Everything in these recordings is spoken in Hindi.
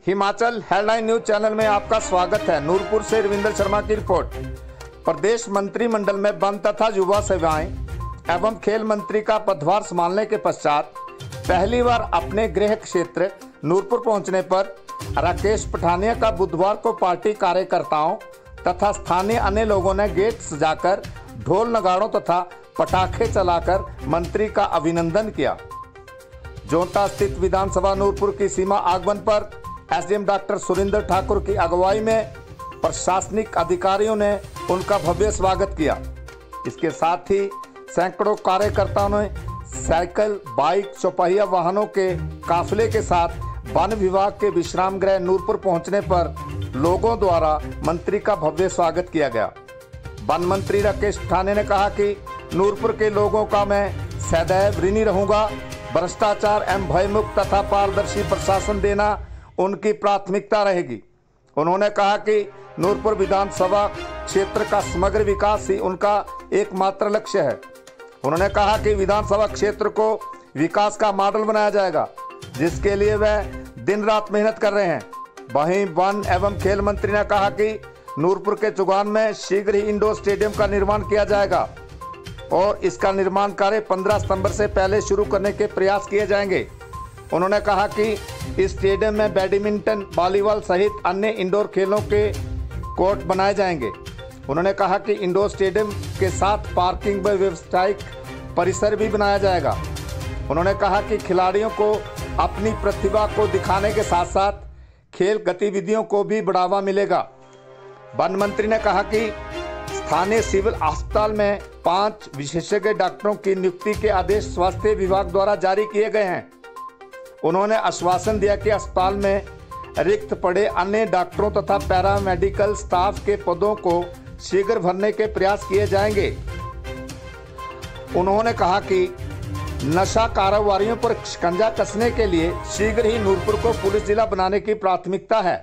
हिमाचल हेडलाइन न्यूज चैनल में आपका स्वागत है। नूरपुर से रविंद्र शर्मा की रिपोर्ट। प्रदेश मंत्रिमंडल में वन तथा युवा सेवाएं एवं खेल मंत्री का पदभार संभालने के पश्चात पहली बार अपने गृह क्षेत्र नूरपुर पहुंचने पर राकेश पठानिया का बुधवार को पार्टी कार्यकर्ताओं तथा स्थानीय अन्य लोगों ने गेट सजाकर ढोल नगाड़ों तथा पटाखे चलाकर मंत्री का अभिनंदन किया। जोंता स्थित विधानसभा नूरपुर की सीमा आगमन पर एसडीएम डॉक्टर सुरेंद्र ठाकुर की अगुवाई में प्रशासनिक अधिकारियों ने उनका भव्य स्वागत किया। इसके साथ ही सैकड़ों कार्यकर्ताओं ने साइकिल, बाइक, चौपहिया वाहनों के काफिले के साथ वन विभाग के विश्राम गृह नूरपुर पहुंचने पर लोगों द्वारा मंत्री का भव्य स्वागत किया गया। वन मंत्री राकेश पठानिया ने कहा कि नूरपुर के लोगों का मैं सदैव ऋणी रहूंगा। भ्रष्टाचार एवं भयमुक्त तथा पारदर्शी प्रशासन देना उनकी प्राथमिकता रहेगी। उन्होंने कहा कि नूरपुर विधानसभा क्षेत्र का समग्र विकास ही उनका एकमात्र लक्ष्य है। उन्होंने कहा कि विधानसभा क्षेत्र को विकास का मॉडल बनाया जाएगा, जिसके लिए वह दिन रात मेहनत कर रहे हैं। वहीं वन एवं खेल मंत्री ने कहा कि नूरपुर के चुगान में शीघ्र ही इंडोर स्टेडियम का निर्माण किया जाएगा और इसका निर्माण कार्य 15 सितंबर से पहले शुरू करने के प्रयास किए जाएंगे। उन्होंने कहा कि इस स्टेडियम में बैडमिंटन, वॉलीबॉल सहित अन्य इंडोर खेलों के कोर्ट बनाए जाएंगे। उन्होंने कहा कि इंडोर स्टेडियम के साथ पार्किंग व व्यावसायिक परिसर भी बनाया जाएगा। उन्होंने कहा कि खिलाड़ियों को अपनी प्रतिभा को दिखाने के साथ साथ खेल गतिविधियों को भी बढ़ावा मिलेगा। वन मंत्री ने कहा कि स्थानीय सिविल अस्पताल में 5 विशेषज्ञ डॉक्टरों की नियुक्ति के आदेश स्वास्थ्य विभाग द्वारा जारी किए गए हैं। उन्होंने आश्वासन दिया कि अस्पताल में रिक्त पड़े अन्य डॉक्टरों तथा पैरामेडिकल स्टाफ के पदों को शीघ्र भरने के प्रयास किए जाएंगे। उन्होंने कहा कि नशा कारोबारियों पर शिकंजा कसने के लिए शीघ्र ही नूरपुर को पुलिस जिला बनाने की प्राथमिकता है।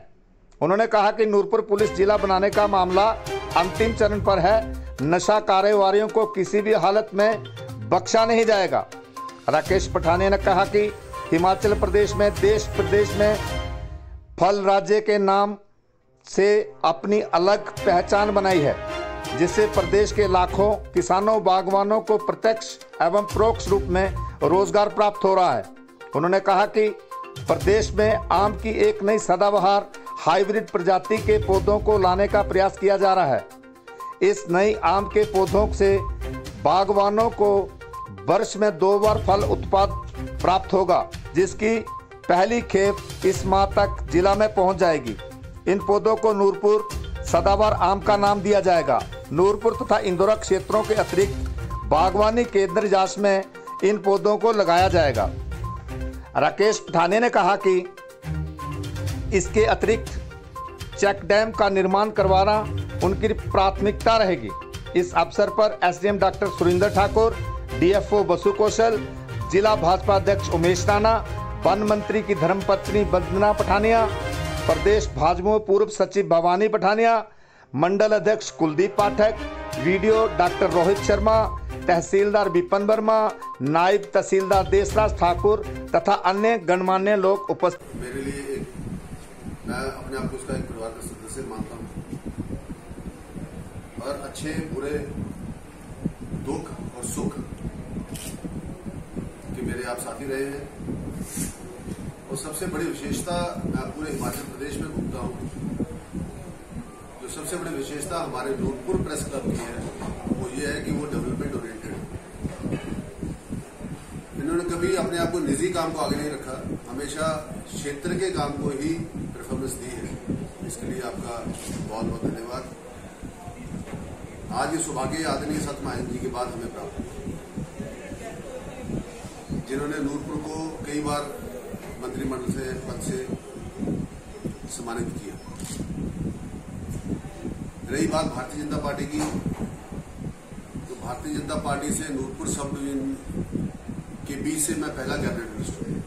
उन्होंने कहा कि नूरपुर पुलिस जिला बनाने का मामला अंतिम चरण पर है। नशा कारोबारियों को किसी भी हालत में बख्शा नहीं जाएगा। राकेश पठानिया ने कहा कि हिमाचल प्रदेश में देश प्रदेश में फल राज्य के नाम से अपनी अलग पहचान बनाई है, जिससे प्रदेश के लाखों किसानों, बागवानों को प्रत्यक्ष एवं परोक्ष रूप में रोजगार प्राप्त हो रहा है। उन्होंने कहा कि प्रदेश में आम की एक नई सदाबहार हाइब्रिड प्रजाति के पौधों को लाने का प्रयास किया जा रहा है। इस नई आम के पौधों से बागवानों को वर्ष में 2 बार फल उत्पाद प्राप्त होगा, जिसकी पहली खेप इस माह तक जिला में पहुंच जाएगी। इन पौधों को नूरपुर सदाबहार आम का नाम दिया जाएगा। नूरपुर तथा इंदौरा क्षेत्रों के अतिरिक्त बागवानी केंद्र इजाज में इन पौधों को लगाया जाएगा। राकेश पठानिया ने कहा कि इसके अतिरिक्त चेक डैम का निर्माण करवाना उनकी प्राथमिकता रहेगी। इस अवसर पर SDM doctor Surendra Thakur, DFO Basu Kaushal, जिला भाजपा अध्यक्ष उमेश राणा, वन मंत्री की धर्मपत्नी वंदना पठानिया, प्रदेश भाजपा पूर्व सचिव भवानी पठानिया, मंडल अध्यक्ष कुलदीप पाठक, वीडियो डॉक्टर रोहित शर्मा, तहसीलदार विपिन वर्मा, नायब तहसीलदार देशराज ठाकुर तथा अन्य गणमान्य लोग उपस्थित। मेरे लिए मैं अपने आप को उसका एक परिवार का सदस्य मानता हूँ और अच्छे बुरे दुख और सुख कि मेरे आप साथी रहे हैं। और सबसे बड़ी विशेषता मैं पूरे हिमाचल प्रदेश में घूमता हूँ, जो सबसे बड़ी विशेषता हमारे नूरपुर प्रेस क्लब की है वो ये है कि वो डेवलपमेंट ओरिएंटेड है। इन्होंने कभी अपने आप को निजी काम को आगे नहीं रखा, हमेशा क्षेत्र के काम को ही परफॉर्मेंस दी है। इसके लिए आपका बहुत बहुत धन्यवाद। आज ये सौभाग्य आदरणीय सत्यनारायण जी के बाद हमें प्राप्त हुआ, जिन्होंने नूरपुर को कई बार मंत्रिमंडल से पद से सम्मानित किया। रही बात भारतीय जनता पार्टी की, तो भारतीय जनता पार्टी से नूरपुर सब डिवीजन के बीच से मैं पहला कैबिनेट मिनिस्टर हूँ।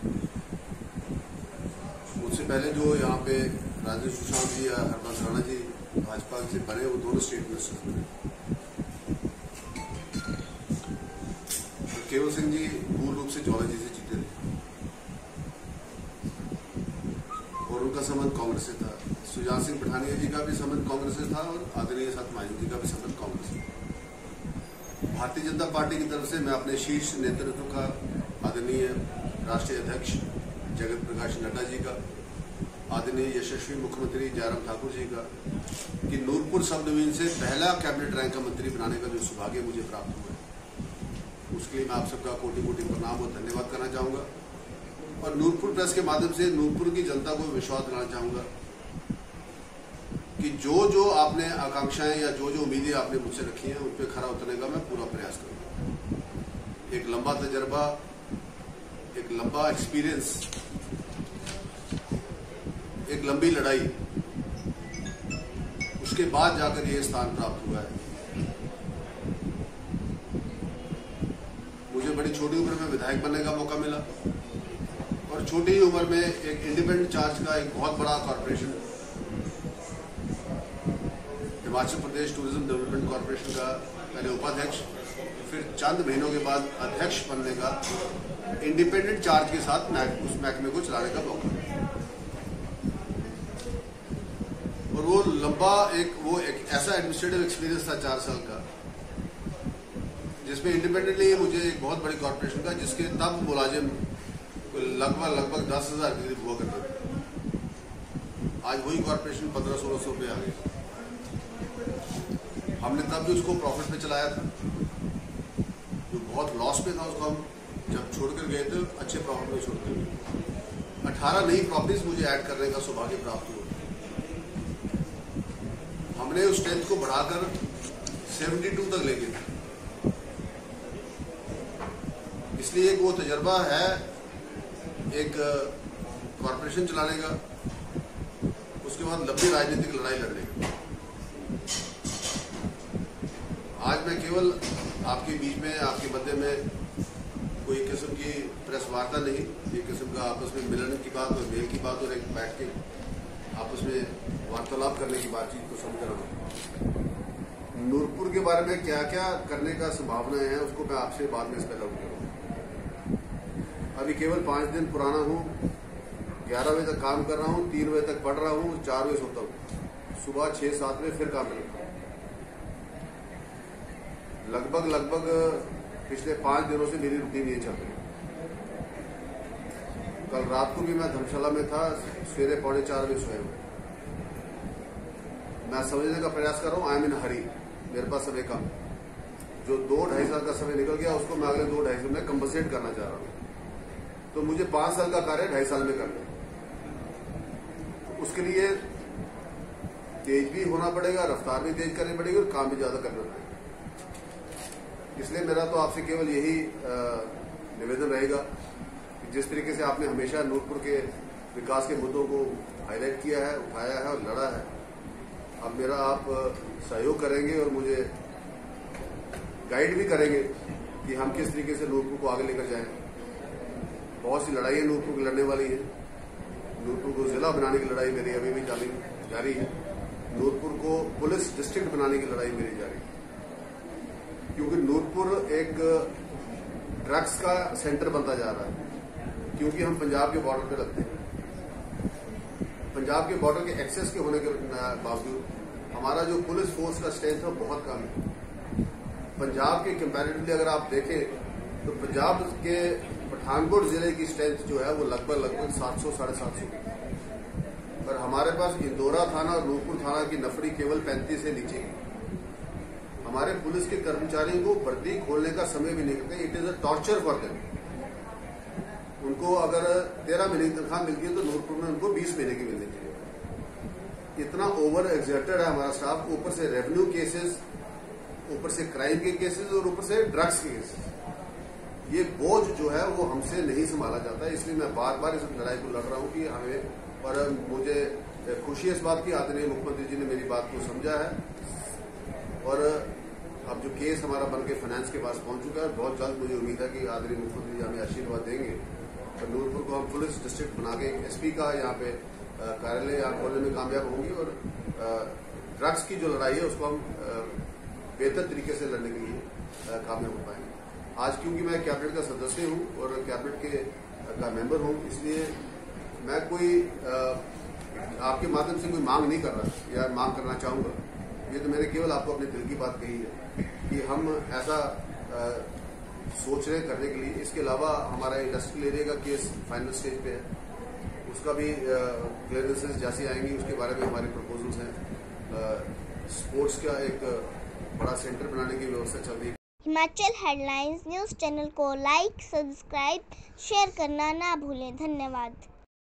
उससे पहले जो यहाँ पे राजेश सुशांत जी या हरबंस राणा जी भाजपा से बने, वो दोनों स्टेट मिनिस्टर थे। केवल सिंह जी पूर्ण रूप से ज्वाला जी से जीते थे और उनका का संबंध कांग्रेस से था, सुजान सिंह पठानिया जी का भी संबंध कांग्रेस से था और आदरणीय सत्यमायन जी का भी संबंध कांग्रेस से था। भारतीय जनता पार्टी की तरफ से मैं अपने शीर्ष नेतृत्व का, आदरणीय राष्ट्रीय अध्यक्ष जगत प्रकाश नड्डा जी का, आदरणीय यशस्वी मुख्यमंत्री जयराम ठाकुर जी का, कि नूरपुर सब डिवीजन से पहला कैबिनेट रैंक का मंत्री बनाने का जो सौभाग्य मुझे प्राप्त हुआ है, उसके लिए मैं आप सबका कोटि कोटि प्रणाम और धन्यवाद करना चाहूँगा। और नूरपुर प्रेस के माध्यम से नूरपुर की जनता को विश्वास दिलाना चाहूँगा कि जो आपने आकांक्षाएं या जो उम्मीदें आपने मुझसे रखी हैं उन पर खरा उतरने का मैं पूरा प्रयास करूँगा। एक लंबा तजर्बा, एक लंबा एक्सपीरियंस, एक लंबी लड़ाई, उसके बाद जाकर ये स्थान प्राप्त हुआ है। मुझे बड़ी छोटी उम्र में विधायक बनने का मौका मिला और छोटी ही उम्र में एक इंडिपेंडेंट चार्ज का एक बहुत बड़ा corporation, Himachal Pradesh tourism development corporation का पहले उपाध्यक्ष, फिर चंद महीनों के बाद अध्यक्ष बनने का इंडिपेंडेंट चार्ज के साथ उस महकमे को चलाने का मौका मिला। और वो लंबा एक ऐसा एडमिनिस्ट्रेटिव एक्सपीरियंस था 4 साल का, जिसमें इंडिपेंडेंटली मुझे एक बहुत बड़ी कॉरपोरेशन का, जिसके तब मुलाजिम लगभग 10,000 के करीब हुआ करते थे, आज वही कॉरपोरेशन 1500-1600 पे आ गई। हमने तब भी उसको प्रॉफिट में चलाया था, जो बहुत लॉस पे था उसको हम जब छोड़कर गए थे अच्छे प्रॉफिट में छोड़कर गए। 18 नई प्रॉपर्टीज मुझे ऐड करने का सौभाग्य प्राप्त हुआ। हमने उस स्ट्रेंथ को बढ़ाकर 72 तक ले गए। इसलिए एक वो तजर्बा है एक कॉरपोरेशन चलाने का, उसके बाद लंबी राजनीतिक लड़ाई लड़ने का। आज मैं केवल आपके बीच में, आपके मध्य में कोई किस्म की प्रेस वार्ता नहीं, एक किस्म का आपस में मिलन की बात और मेल की बात और एक बैठ के आपस में वार्तालाप करने की बातचीत को समझ रहा हूँ। नूरपुर के बारे में क्या क्या करने का संभावनाएं हैं उसको मैं आपसे बाद में स्पेल आउट करूँगा। अभी केवल 5 दिन पुराना हूँ, 11 बजे तक काम कर रहा हूँ, 3 बजे तक पढ़ रहा हूँ, 4 बजे सोता हूँ, सुबह 6-7 बजे फिर काम करता हूँ। लगभग पिछले 5 दिनों से मेरी रूटीन ये चल रही है। कल रात को भी मैं धर्मशाला में था, सवेरे 3:45 बजे सोया हूँ। मैं समझने का प्रयास कर रहा हूँ, आई एम इन हरी, मेरे पास समय कम। जो 2-2.5 साल का समय निकल गया उसको मैं अगले 2-2.5 साल में कंपनसेट करना चाह रहा हूँ। तो मुझे 5 साल का कार्य 2.5 साल में करना है। उसके लिए तेज भी होना पड़ेगा, रफ्तार भी तेज करनी पड़ेगी और काम भी ज्यादा करना पड़ेगा। इसलिए मेरा तो आपसे केवल यही निवेदन रहेगा कि जिस तरीके से आपने हमेशा नूरपुर के विकास के मुद्दों को हाईलाइट किया है, उठाया है और लड़ा है, अब मेरा आप सहयोग करेंगे और मुझे गाइड भी करेंगे कि हम किस तरीके से नूरपुर को आगे लेकर जाएं। बहुत सी लड़ाइयां नूरपुर की लड़ने वाली है। नूरपुर को जिला बनाने की लड़ाई मेरी अभी भी जारी है। नूरपुर को पुलिस डिस्ट्रिक्ट बनाने की लड़ाई मेरी जारी है, क्योंकि नूरपुर एक ड्रग्स का सेंटर बनता जा रहा है, क्योंकि हम पंजाब के बॉर्डर पे लगते हैं। पंजाब के बॉर्डर के एक्सेस के होने के बावजूद हमारा जो पुलिस फोर्स का स्ट्रेंथ है बहुत कम है। पंजाब के कंपैरेटिवली अगर आप देखें तो पंजाब के पठानकोट जिले की स्ट्रेंथ जो है वो लगभग 700-750 की, पर हमारे पास इंदौरा थाना और नूरपुर थाना की नफरी केवल 35 से नीचे की। हमारे पुलिस के कर्मचारियों को वर्दी खोलने का समय भी नहीं करते। It is a torture for them. उनको अगर 13 महीने की तनख्वाह मिलती है तो नूरपुर में उनको 20 महीने की मिलनी चाहिए। इतना ओवर एक्सर्टेड है हमारा स्टाफ, ऊपर से रेवेन्यू केसेस, ऊपर से क्राइम के केसेस और ऊपर से ड्रग्स के केसेस। ये बोझ जो है वो हमसे नहीं संभाला जाता है। इसलिए मैं बार बार इस लड़ाई को लड़ रहा हूँ कि हमें, और मुझे खुशी इस बात की, आदरणीय मुख्यमंत्री जी ने मेरी बात को समझा है और अब जो केस हमारा बन के फाइनेंस के पास पहुंच चुका है, बहुत जल्द मुझे उम्मीद है कि आदरणीय मुख्यमंत्री जी हमें आशीर्वाद देंगे और नूरपुर को हम पुलिस डिस्ट्रिक्ट बना के एसपी का यहाँ पे कार्यालय यहाँ खोलने में कामयाब होंगी और ड्रग्स की जो लड़ाई है उसको हम बेहतर तरीके से लड़ने के लिए कामयाब हो पाएंगे। आज क्योंकि मैं कैबिनेट का सदस्य हूँ और कैबिनेट का मेंबर हूँ, इसलिए मैं कोई आपके माध्यम से कोई मांग नहीं कर रहा या मांग करना चाहूंगा। ये तो मैंने केवल आपको अपने दिल की बात कही है कि हम ऐसा सोच रहे करने के लिए। इसके अलावा हमारा इंडस्ट्रियल एरिया का केस फाइनल स्टेज पे है, उसका भी क्लियरेंसेस जैसी आएंगी उसके बारे में हमारे प्रपोजल्स हैं। स्पोर्ट्स का एक बड़ा सेंटर बनाने की व्यवस्था चल रही है। हिमाचल हेडलाइंस न्यूज़ चैनल को लाइक, सब्सक्राइब, शेयर करना ना भूलें। धन्यवाद।